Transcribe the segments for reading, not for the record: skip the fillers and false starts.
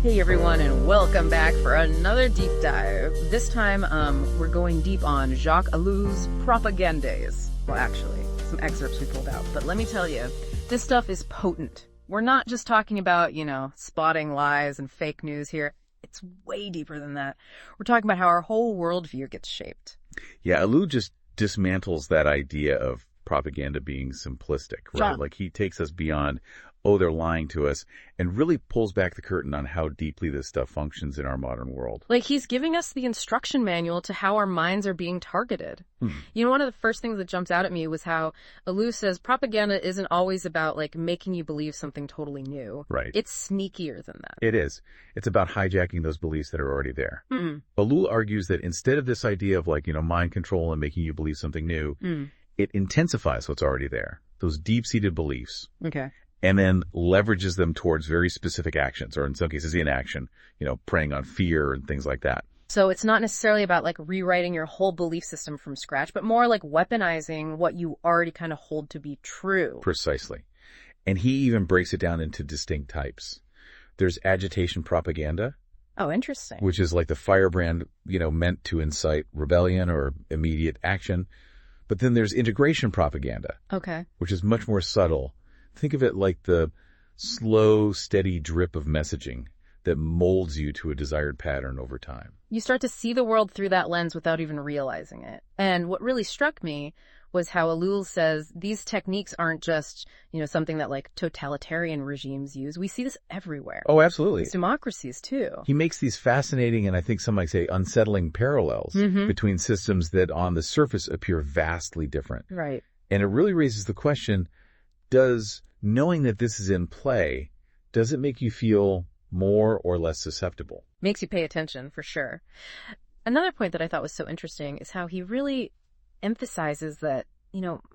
Hey everyone, and welcome back for another deep dive. This time, we're going deep on Jacques Ellul's propagandas. Well, actually, some excerpts we pulled out. But let me tell you, this stuff is potent. We're not just talking about, spotting lies and fake news here. It's way deeper than that. We're talking about how our whole worldview gets shaped. Yeah, Ellul just dismantles that idea of propaganda being simplistic, right? Yeah. Like he takes us beyond, oh, they're lying to us, and really pulls back the curtain on how deeply this stuff functions in our modern world. Like, he's giving us the instruction manual to how our minds are being targeted. One of the first things that jumps out at me was how Ellul says propaganda isn't always about, making you believe something totally new. Right. It's sneakier than that. It is. It's about hijacking those beliefs that are already there. Ellul argues that instead of this idea of, mind control and making you believe something new, it intensifies what's already there, those deep-seated beliefs. Okay. And then leverages them towards very specific actions, or in some cases inaction, preying on fear and things like that. So it's not necessarily about rewriting your whole belief system from scratch, but more like weaponizing what you already kind of hold to be true. Precisely. And he even breaks it down into distinct types. There's agitation propaganda. Oh, interesting. Which is like the firebrand, meant to incite rebellion or immediate action. But then there's integration propaganda. Okay. Which is much more subtle. Think of it like the slow, steady drip of messaging that molds you to a desired pattern over time. You start to see the world through that lens without even realizing it. And what really struck me was how Ellul says these techniques aren't just, something that totalitarian regimes use. We see this everywhere. Oh, absolutely. It's democracies too. He makes these fascinating and I think some might say unsettling parallels between systems that on the surface appear vastly different. Right. And it really raises the question, does knowing that this is in play, does it make you feel more or less susceptible? Makes you pay attention, for sure. Another point that I thought was so interesting is how he really emphasizes that,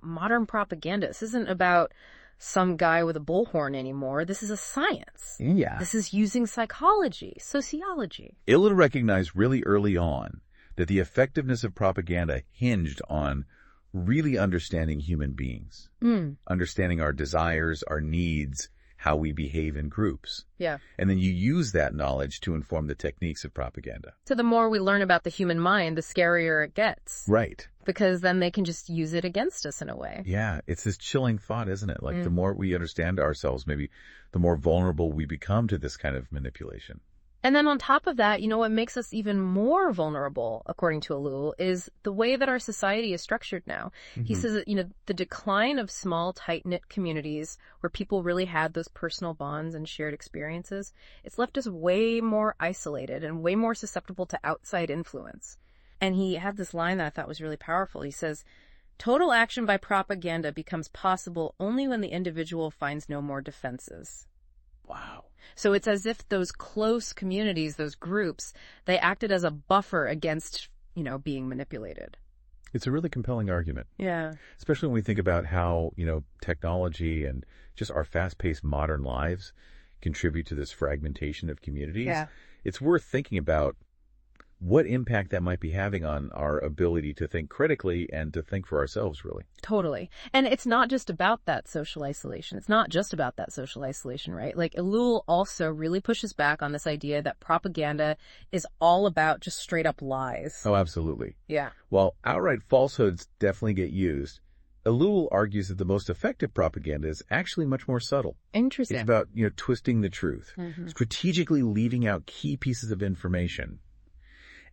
modern propaganda, this isn't about some guy with a bullhorn anymore. This is a science. Yeah. This is using psychology, sociology. Ellul recognized really early on that the effectiveness of propaganda hinged on really understanding human beings, understanding our desires, our needs, how we behave in groups. Yeah. And then you use that knowledge to inform the techniques of propaganda. So the more we learn about the human mind, the scarier it gets. Right. Because then they can just use it against us in a way. Yeah. It's this chilling thought, isn't it? The more we understand ourselves, maybe the more vulnerable we become to this kind of manipulation. And then on top of that, what makes us even more vulnerable, according to Ellul, is the way that our society is structured now. He says that, the decline of small, tight-knit communities where people really had those personal bonds and shared experiences, it's left us way more isolated and way more susceptible to outside influence. And he had this line that I thought was really powerful. He says, "Total action by propaganda becomes possible only when the individual finds no more defenses." Wow. So it's as if those close communities, those groups, they acted as a buffer against, being manipulated. It's a really compelling argument. Yeah. Especially when we think about how, technology and just our fast-paced modern lives contribute to this fragmentation of communities. Yeah. It's worth thinking about what impact that might be having on our ability to think critically and to think for ourselves, really. Totally. And it's not just about that social isolation. It's not just about that social isolation, right? Ellul also really pushes back on this idea that propaganda is all about just straight up lies. Oh, absolutely. Yeah. While outright falsehoods definitely get used, Ellul argues that the most effective propaganda is actually much more subtle. Interesting. It's about, twisting the truth, strategically leaving out key pieces of information,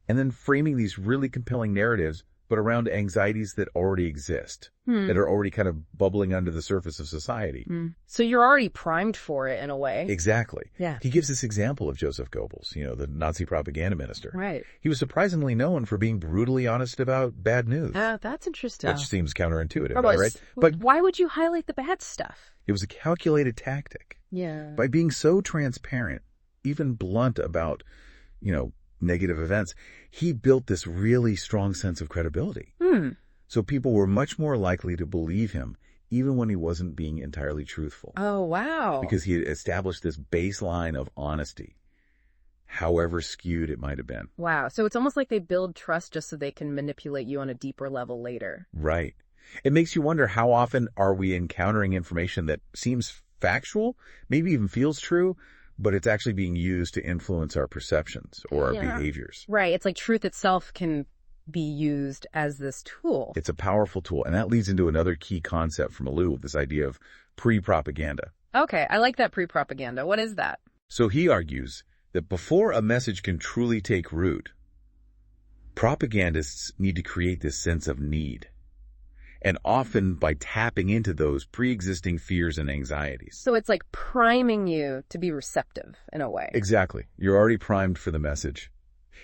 and then framing these really compelling narratives, but around anxieties that already exist, that are already kind of bubbling under the surface of society. So you're already primed for it in a way. Exactly. Yeah. He gives this example of Joseph Goebbels, the Nazi propaganda minister. Right. He was surprisingly known for being brutally honest about bad news. That's interesting. Which seems counterintuitive, right? But why would you highlight the bad stuff? It was a calculated tactic. Yeah. By being so transparent, even blunt about, negative events, he built this really strong sense of credibility. So people were much more likely to believe him, even when he wasn't being entirely truthful. Oh, wow. Because he had established this baseline of honesty, however skewed it might have been. Wow. So it's almost like they build trust just so they can manipulate you on a deeper level later. Right. It makes you wonder, how often are we encountering information that seems factual, maybe even feels true, but it's actually being used to influence our perceptions or our behaviors. Right. It's like truth itself can be used as this tool. It's a powerful tool. And that leads into another key concept from Ellul, this idea of pre-propaganda. Okay, I like that pre-propaganda. What is that? So he argues that before a message can truly take root, propagandists need to create this sense of need. And often by tapping into those pre-existing fears and anxieties. So it's like priming you to be receptive in a way. Exactly. You're already primed for the message.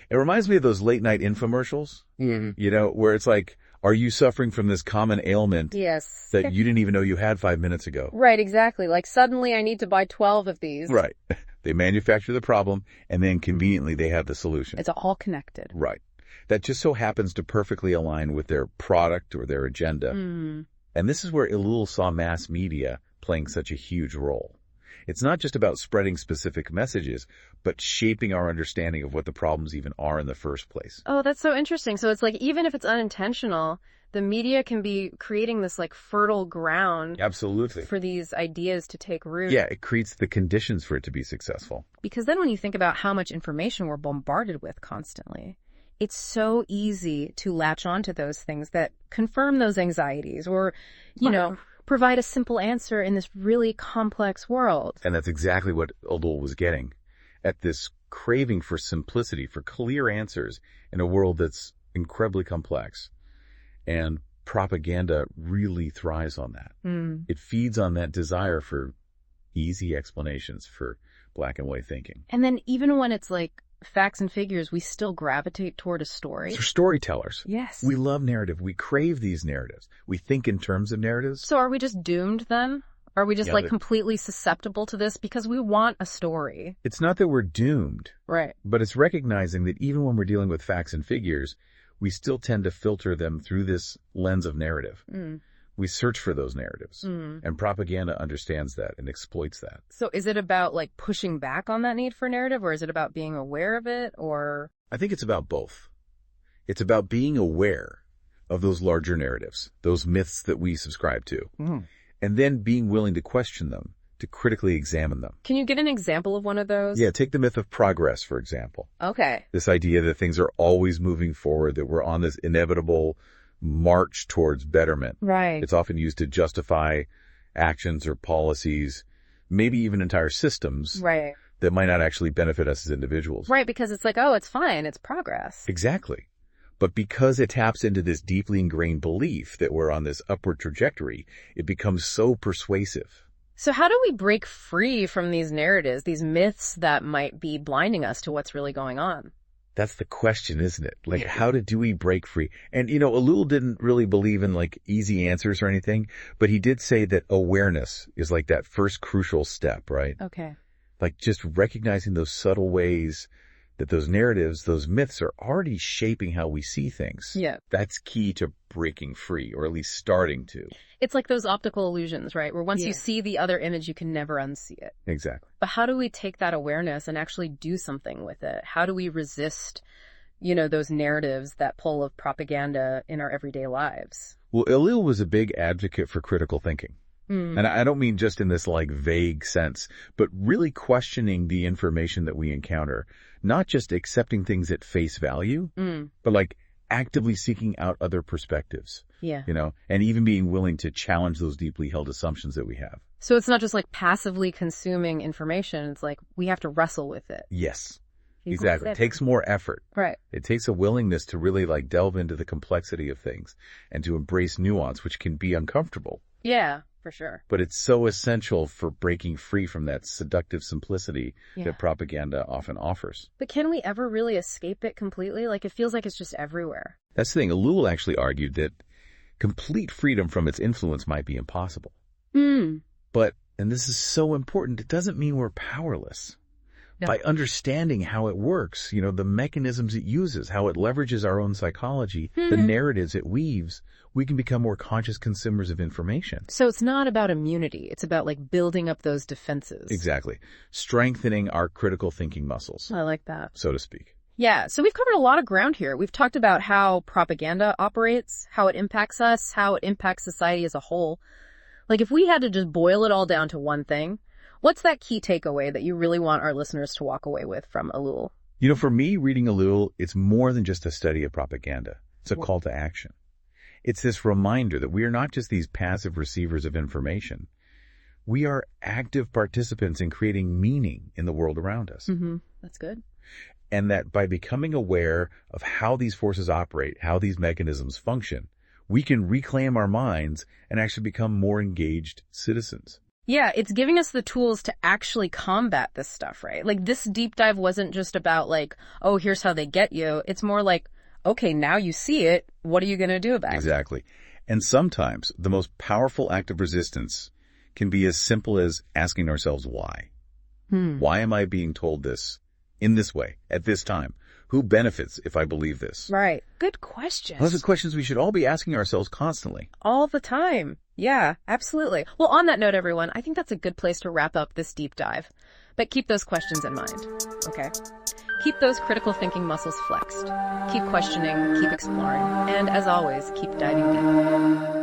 It reminds me of those late night infomercials, where it's like, are you suffering from this common ailment that you didn't even know you had 5 minutes ago? Right, exactly. Like suddenly I need to buy 12 of these. Right. They manufacture the problem and then conveniently they have the solution. It's all connected. Right. That just so happens to perfectly align with their product or their agenda. And this is where Ellul saw mass media playing such a huge role. It's not just about spreading specific messages, but shaping our understanding of what the problems even are in the first place. Oh, that's so interesting. So it's like, even if it's unintentional, the media can be creating this like fertile ground. Absolutely. For these ideas to take root. Yeah, it creates the conditions for it to be successful. Because then when you think about how much information we're bombarded with constantly, it's so easy to latch onto those things that confirm those anxieties or, provide a simple answer in this really complex world. And that's exactly what Ellul was getting at, this craving for simplicity, for clear answers in a world that's incredibly complex. And propaganda really thrives on that. It feeds on that desire for easy explanations, for black and white thinking. And then even when it's like facts and figures, we still gravitate toward a story. We're storytellers. Yes. We love narrative. We crave these narratives. We think in terms of narratives. So are we just doomed then? Are we just completely susceptible to this because we want a story? It's not that we're doomed. Right. But it's recognizing that even when we're dealing with facts and figures, we still tend to filter them through this lens of narrative. We search for those narratives. And propaganda understands that and exploits that. So is it about like pushing back on that need for narrative, or is it about being aware of it, or? I think it's about both. It's about being aware of those larger narratives, those myths that we subscribe to, and then being willing to question them, to critically examine them. Can you give an example of one of those? Yeah, take the myth of progress, for example. Okay. This idea that things are always moving forward, that we're on this inevitable march towards betterment. Right. It's often used to justify actions or policies, maybe even entire systems. Right. That might not actually benefit us as individuals. Right, because it's like, oh, it's fine, it's progress. Exactly. But because it taps into this deeply ingrained belief that we're on this upward trajectory, it becomes so persuasive. So how do we break free from these narratives, these myths that might be blinding us to what's really going on? That's the question, isn't it? Like, how do we break free? And, Ellul didn't really believe in like easy answers or anything, but he did say that awareness is like that first crucial step, right? Okay. Like just recognizing those subtle ways that those narratives, those myths are already shaping how we see things. Yeah. That's key to breaking free, or at least starting to. It's like those optical illusions, right? Where once you see the other image, you can never unsee it. Exactly. But how do we take that awareness and actually do something with it? How do we resist, those narratives, that pull of propaganda in our everyday lives? Well, Ellul was a big advocate for critical thinking. And I don't mean just in this like vague sense, but really questioning the information that we encounter, not just accepting things at face value, but like actively seeking out other perspectives. Yeah. And even being willing to challenge those deeply held assumptions that we have. So it's not just like passively consuming information. It's like we have to wrestle with it. Yes. Exactly. It takes more effort. Right. It takes a willingness to really like delve into the complexity of things and to embrace nuance, which can be uncomfortable. Yeah. For sure. But it's so essential for breaking free from that seductive simplicity that propaganda often offers. But can we ever really escape it completely? Like, it feels like it's just everywhere. That's the thing. Ellul actually argued that complete freedom from its influence might be impossible. But, and this is so important, it doesn't mean we're powerless. No. By understanding how it works, the mechanisms it uses, how it leverages our own psychology, the narratives it weaves, we can become more conscious consumers of information. So it's not about immunity. It's about like building up those defenses. Exactly. Strengthening our critical thinking muscles. I like that. So to speak. Yeah. So we've covered a lot of ground here. We've talked about how propaganda operates, how it impacts us, how it impacts society as a whole. Like if we had to just boil it all down to one thing, What's that key takeaway that you really want our listeners to walk away with from Ellul? For me, reading Ellul, it's more than just a study of propaganda. It's a call to action. It's this reminder that we are not just these passive receivers of information. We are active participants in creating meaning in the world around us. Mm-hmm. That's good. And that by becoming aware of how these forces operate, how these mechanisms function, we can reclaim our minds and actually become more engaged citizens. Yeah, it's giving us the tools to actually combat this stuff, right? Like, this deep dive wasn't just about like, oh, here's how they get you. It's more like, okay, now you see it. What are you going to do about it? Exactly. And sometimes the most powerful act of resistance can be as simple as asking ourselves why. Why am I being told this in this way at this time? Who benefits if I believe this? Right. Good questions. Those are questions we should all be asking ourselves constantly. All the time. Yeah, absolutely. Well, on that note, everyone, I think that's a good place to wrap up this deep dive. But keep those questions in mind, okay? Keep those critical thinking muscles flexed. Keep questioning, keep exploring, and as always, keep diving deep.